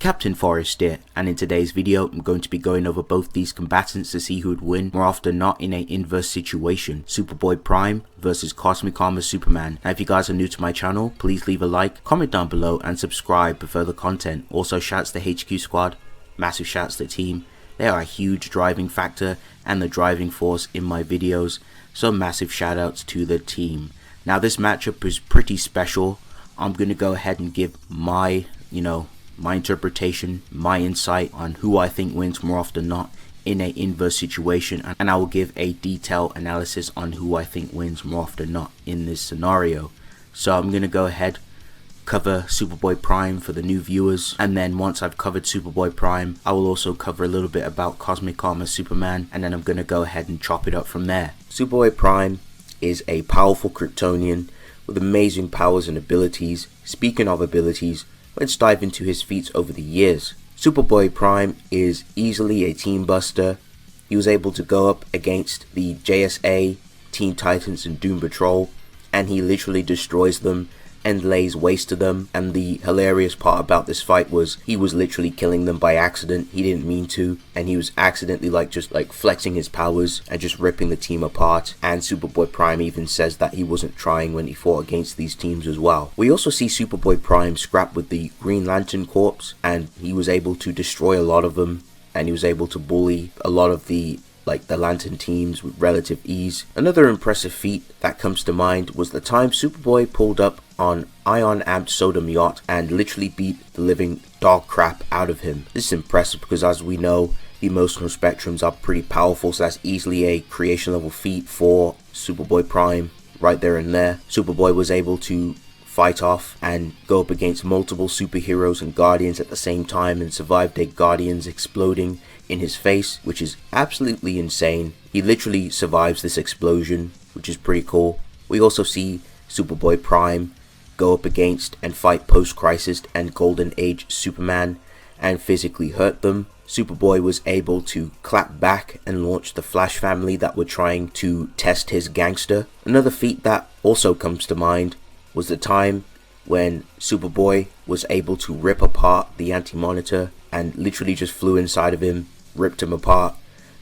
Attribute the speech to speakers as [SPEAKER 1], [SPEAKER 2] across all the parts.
[SPEAKER 1] Captain Forest here, and in today's video I'm going to be going over both these combatants to see who would win more often than not in an inverse situation. Superboy Prime versus Cosmic Armor Superman. Now if you guys are new to my channel, please leave a like, comment down below and subscribe for further content. Also shouts to HQ Squad, massive shouts to the team. They are a huge driving factor and the driving force in my videos, so massive shout outs to the team. Now this matchup is pretty special. I'm going to go ahead and give my interpretation, my insight on who I think wins more often than not in an inverse situation, and I will give a detailed analysis on who I think wins more often than not in this scenario. So I'm going to go ahead, cover Superboy Prime for the new viewers, and then once I've covered Superboy Prime, I will also cover a little bit about Cosmic Armor Superman, and then I'm going to go ahead and chop it up from there. Superboy Prime is a powerful Kryptonian with amazing powers and abilities. Speaking of abilities, let's dive into his feats over the years. Superboy Prime is easily a team buster. He was able to go up against the JSA, Teen Titans and Doom Patrol, and he literally destroys them and lays waste to them. And the hilarious part about this fight was he was literally killing them by accident. He didn't mean to, and he was accidentally just flexing his powers and just ripping the team apart. And Superboy Prime even says that he wasn't trying when he fought against these teams as well. We also see Superboy Prime scrap with the Green Lantern Corps, and he was able to destroy a lot of them, and he was able to bully a lot of the Lantern teams with relative ease. Another impressive feat that comes to mind was the time Superboy pulled up on ion-amped Sodom Yacht and literally beat the living dog crap out of him. This is impressive because, as we know, the emotional spectrums are pretty powerful, so that's easily a creation level feat for Superboy Prime right there and there. Superboy was able to fight off and go up against multiple superheroes and guardians at the same time and survived a guardians exploding in his face, which is absolutely insane. He literally survives this explosion, which is pretty cool. We also see Superboy Prime go up against and fight post-crisis and Golden Age Superman and physically hurt them. Superboy was able to clap back and launch the Flash family that were trying to test his gangster. Another feat that also comes to mind was the time when Superboy was able to rip apart the Anti-Monitor and literally just flew inside of him, ripped him apart.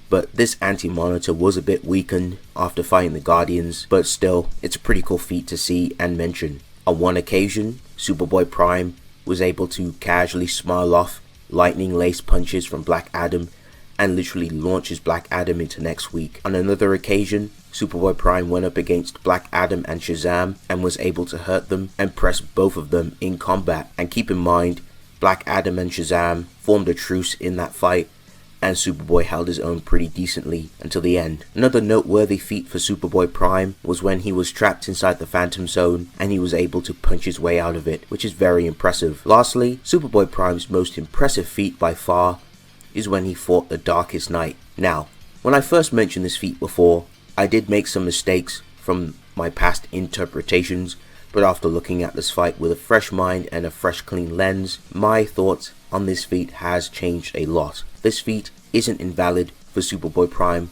[SPEAKER 1] But this Anti-Monitor was a bit weakened after fighting the Guardians, but still, it's a pretty cool feat to see and mention. On one occasion, Superboy Prime was able to casually smile off lightning-laced punches from Black Adam and literally launches Black Adam into next week. On another occasion, Superboy Prime went up against Black Adam and Shazam and was able to hurt them and press both of them in combat. And keep in mind, Black Adam and Shazam formed a truce in that fight, and Superboy held his own pretty decently until the end. Another noteworthy feat for Superboy Prime was when he was trapped inside the Phantom Zone and he was able to punch his way out of it, which is very impressive. Lastly, Superboy Prime's most impressive feat by far is when he fought the Darkest Night. Now, when I first mentioned this feat before, I did make some mistakes from my past interpretations, but after looking at this fight with a fresh mind and a fresh clean lens, my thoughts on this feat has changed a lot. This feat isn't invalid for Superboy Prime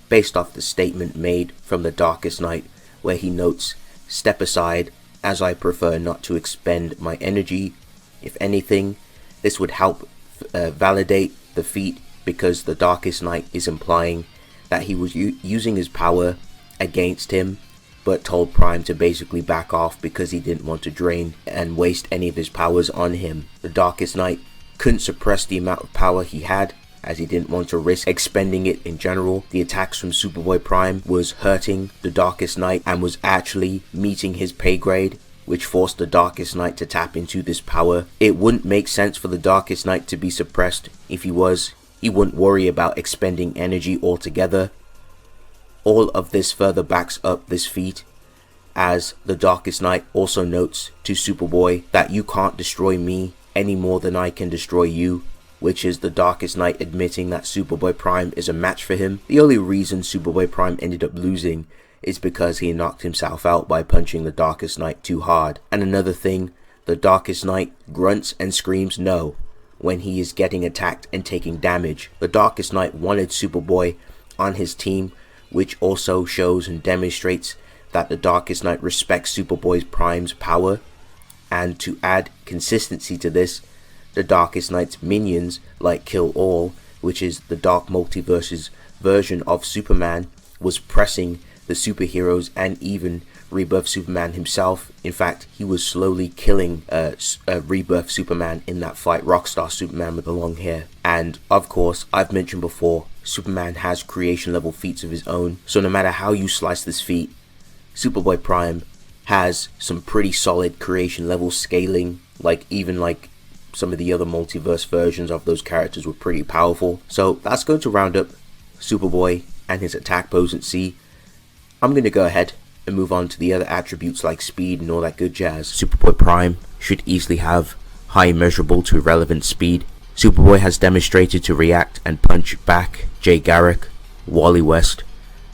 [SPEAKER 1] based off the statement made from the Darkest Night where he notes, "Step aside as I prefer not to expend my energy." If anything, this would help validate the feat because the Darkest Night is implying that he was using his power against him, but told Prime to basically back off because he didn't want to drain and waste any of his powers on him. The Darkest Night couldn't suppress the amount of power he had, as he didn't want to risk expending it in general. The attacks from Superboy Prime was hurting the Darkest Night and was actually meeting his pay grade, which forced the Darkest Night to tap into this power. It wouldn't make sense for the Darkest Night to be suppressed. If he wouldn't worry about expending energy altogether. All of this further backs up this feat, as the Darkest Night also notes to Superboy that you can't destroy me any more than I can destroy you, which is the Darkest Night admitting that Superboy Prime is a match for him. The only reason Superboy Prime ended up losing is because he knocked himself out by punching the Darkest Night too hard. And another thing, the Darkest Night grunts and screams no when he is getting attacked and taking damage. The Darkest Night wanted Superboy on his team, which also shows and demonstrates that the Darkest Night respects Superboy Prime's power. And to add consistency to this, the Darkest Knight's minions like Kill All, which is the Dark Multiverse's version of Superman, was pressing the superheroes and even Rebirth Superman himself. In fact, he was slowly killing Rebirth Superman in that fight, Rockstar Superman with the long hair. And of course, I've mentioned before, Superman has creation level feats of his own, so no matter how you slice this feat, Superboy Prime has some pretty solid creation level scaling. Even some of the other multiverse versions of those characters were pretty powerful. So that's going to round up Superboy and his attack potency. I'm going to go ahead and move on to the other attributes like speed and all that good jazz. Superboy Prime should easily have high measurable to irrelevant speed. Superboy has demonstrated to react and punch back Jay Garrick, Wally West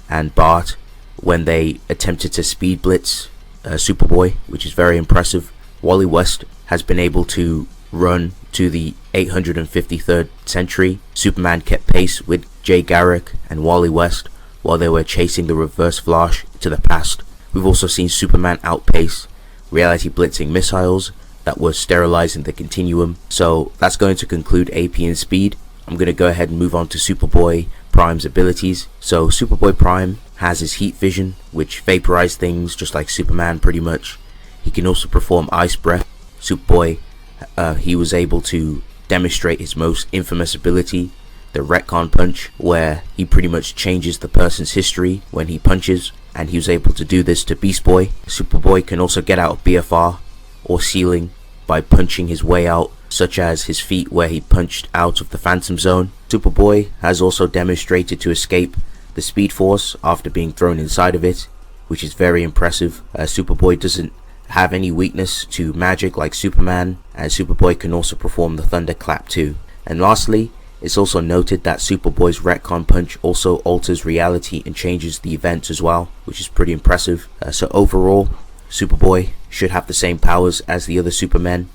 [SPEAKER 1] and Bart when they attempted to speed blitz Superboy, which is very impressive. Wally West has been able to run to the 853rd century. Superman kept pace with Jay Garrick and Wally West while they were chasing the Reverse Flash to the past. We've also seen Superman outpace reality blitzing missiles that were sterilizing the continuum. So that's going to conclude AP and speed. I'm going to go ahead and move on to Superboy Prime's abilities. So Superboy Prime has his heat vision, which vaporizes things just like Superman pretty much. He can also perform ice breath. Superboy, he was able to demonstrate his most infamous ability, the retcon punch, where he pretty much changes the person's history when he punches, and he was able to do this to Beast Boy. Superboy can also get out of BFR or ceiling by punching his way out, such as his feat where he punched out of the Phantom Zone. Superboy has also demonstrated to escape the Speed Force after being thrown inside of it, which is very impressive. Superboy doesn't have any weakness to magic like Superman, and Superboy can also perform the Thunderclap too. And lastly, it's also noted that Superboy's retcon punch also alters reality and changes the events as well, which is pretty impressive. So overall, Superboy should have the same powers as the other Supermen,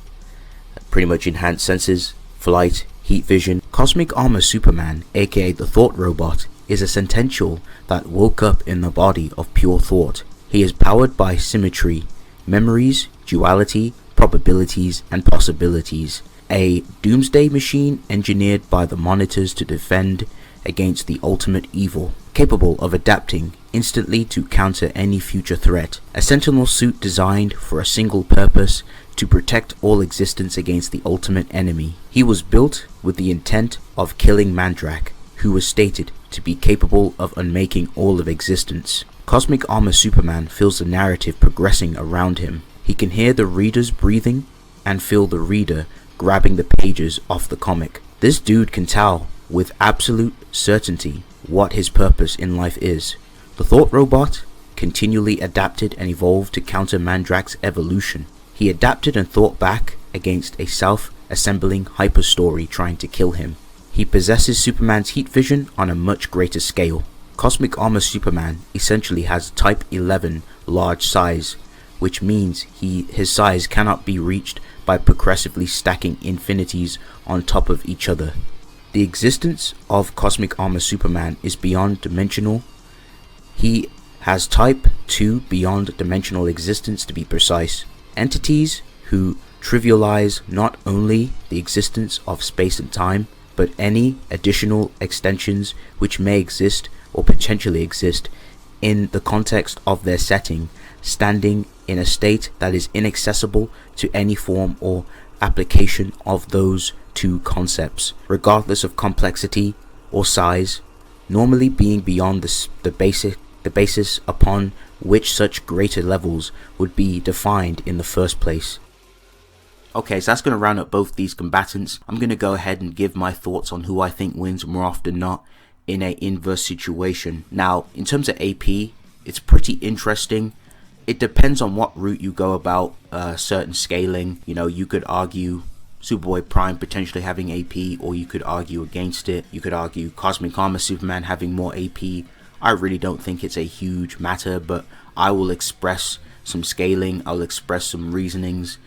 [SPEAKER 1] pretty much enhanced senses, flight, heat vision. Cosmic Armor Superman, aka the Thought Robot, is a sentential that woke up in the body of pure thought. He is powered by symmetry, memories, duality, probabilities, and possibilities. A doomsday machine engineered by the monitors to defend against the ultimate evil, capable of adapting instantly to counter any future threat. A sentinel suit designed for a single purpose, to protect all existence against the ultimate enemy. He was built with the intent of killing Mandrak, who was stated to be capable of unmaking all of existence. Cosmic Armor Superman feels the narrative progressing around him. He can hear the reader's breathing and feel the reader grabbing the pages off the comic. This dude can tell with absolute certainty what his purpose in life is. The Thought Robot continually adapted and evolved to counter Mandrak's evolution. He adapted and thought back against a self-assembling hyperstory trying to kill him. He possesses Superman's heat vision on a much greater scale. Cosmic Armor Superman essentially has Type 11 large size, which means his size cannot be reached by progressively stacking infinities on top of each other. The existence of Cosmic Armor Superman is beyond dimensional. He has Type 2 beyond dimensional existence, to be precise. Entities who trivialize not only the existence of space and time, but any additional extensions which may exist or potentially exist in the context of their setting, standing in a state that is inaccessible to any form or application of those two concepts, regardless of complexity or size, normally being beyond the basis upon which such greater levels would be defined in the first place. Okay, so that's going to round up both these combatants. I'm going to go ahead and give my thoughts on who I think wins more often than not in a inverse situation. Now, in terms of AP, it's pretty interesting. It depends on what route you go about certain scaling. You know, you could argue Superboy Prime potentially having AP, or you could argue against it. You could argue Cosmic Armor Superman having more AP. I really don't think it's a huge matter, but I will express some scaling. I'll express some reasonings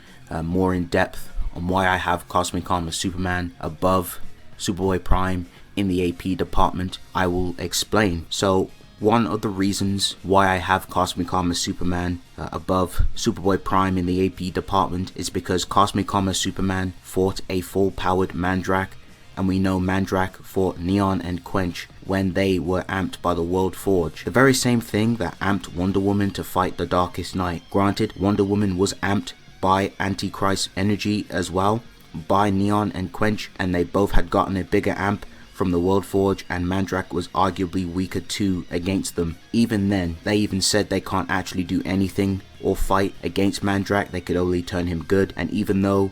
[SPEAKER 1] more in depth on why I have Cosmic Armor Superman above Superboy Prime in the AP department. I will explain. So one of the reasons why I have Cosmic Armor Superman above Superboy Prime in the AP department is because Cosmic Armor Superman fought a full-powered Mandrak, and we know Mandrak fought Neon and Quench when they were amped by the World Forge. The very same thing that amped Wonder Woman to fight the Darkest Night. Granted, Wonder Woman was amped by Antichrist energy as well, by Neon and Quench, and they both had gotten a bigger amp from the World Forge, and Mandrak was arguably weaker too against them. Even then, they even said they can't actually do anything or fight against Mandrak, they could only turn him good. And even though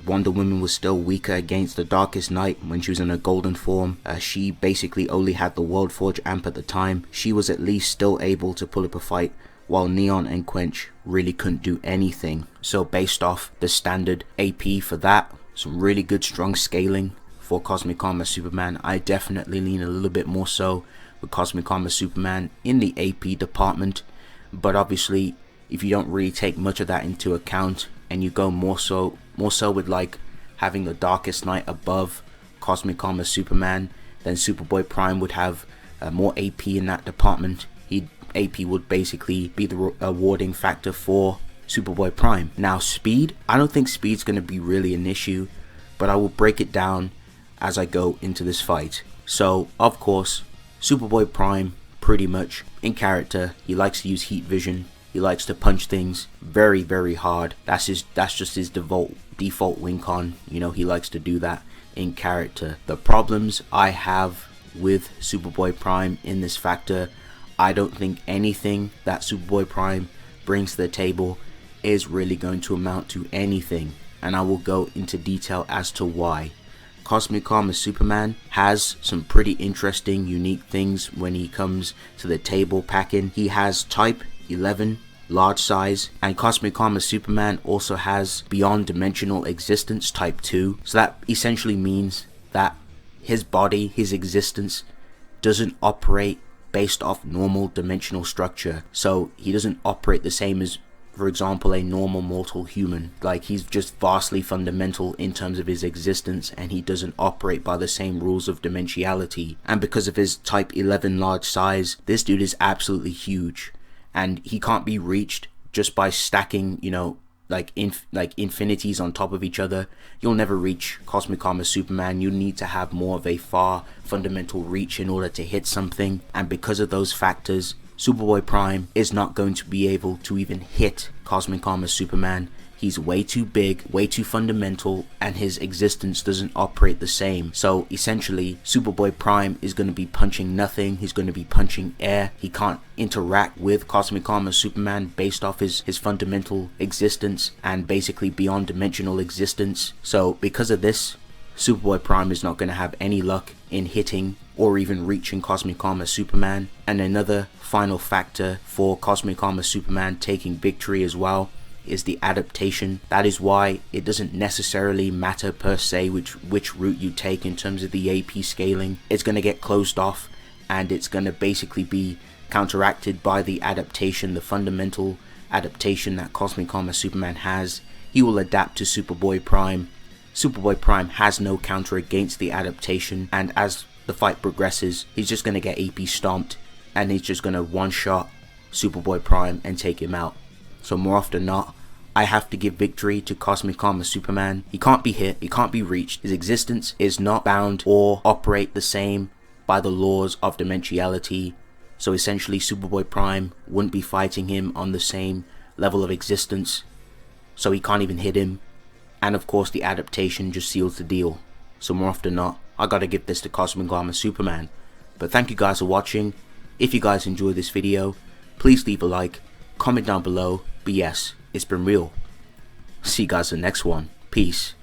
[SPEAKER 1] Wonder Woman was still weaker against the Darkest Night when she was in her golden form, she basically only had the World Forge amp at the time, she was at least still able to pull up a fight, while Neon and Quench really couldn't do anything. So based off the standard AP for that, some really good strong scaling for Cosmic Armor Superman, I definitely lean a little bit more so with Cosmic Armor Superman in the AP department. But obviously, if you don't really take much of that into account and you go more so with like having the Darkest Night above Cosmic Armor Superman, then Superboy Prime would have more AP in that department. AP would basically be the awarding factor for Superboy Prime. Now speed, I don't think speed's going to be really an issue, but I will break it down as I go into this fight. So of course, Superboy Prime, pretty much in character, he likes to use heat vision, he likes to punch things very, very hard. That's just his default win con, you know, he likes to do that in character. The problems I have with Superboy Prime in this factor, I don't think anything that Superboy Prime brings to the table is really going to amount to anything, and I will go into detail as to why. Cosmic Armor Superman has some pretty interesting, unique things when he comes to the table packing. He has Type 11 large size, and Cosmic Armor Superman also has Beyond Dimensional Existence Type 2. So that essentially means that his body, his existence, doesn't operate based off normal dimensional structure. So he doesn't operate the same as, for example, a normal mortal human. Like, he's just vastly fundamental in terms of his existence, and he doesn't operate by the same rules of dimensionality. And because of his Type 11 large size, this dude is absolutely huge, and he can't be reached just by stacking, you know, like infinities on top of each other. You'll never reach Cosmic Armor Superman. You need to have more of a far fundamental reach in order to hit something, and because of those factors, Superboy Prime is not going to be able to even hit Cosmic Armor Superman. He's way too big, way too fundamental, and his existence doesn't operate the same. So essentially, Superboy Prime is going to be punching nothing. He's going to be punching air. He can't interact with Cosmic Armor Superman based off his fundamental existence and basically beyond dimensional existence. So because of this, Superboy Prime is not going to have any luck in hitting or even reaching Cosmic Armor Superman. And another final factor for Cosmic Armor Superman taking victory as well is the adaptation. That is why it doesn't necessarily matter per se which route you take in terms of the AP scaling. It's going to get closed off, and it's going to basically be counteracted by the adaptation, the fundamental adaptation that Cosmic Armor Superman has. He will adapt to Superboy Prime. Superboy Prime has no counter against the adaptation, and as the fight progresses, he's just going to get AP stomped, and he's just going to one-shot Superboy Prime and take him out. So more often than not, I have to give victory to Cosmic Armor Superman. He can't be hit, he can't be reached. His existence is not bound or operate the same by the laws of dimensionality. So essentially, Superboy Prime wouldn't be fighting him on the same level of existence. So he can't even hit him. And of course, the adaptation just seals the deal. So more often than not, I gotta give this to Cosmic Armor Superman. But thank you guys for watching. If you guys enjoyed this video, please leave a like, comment down below. But yes, it's been real. See you guys in the next one. Peace.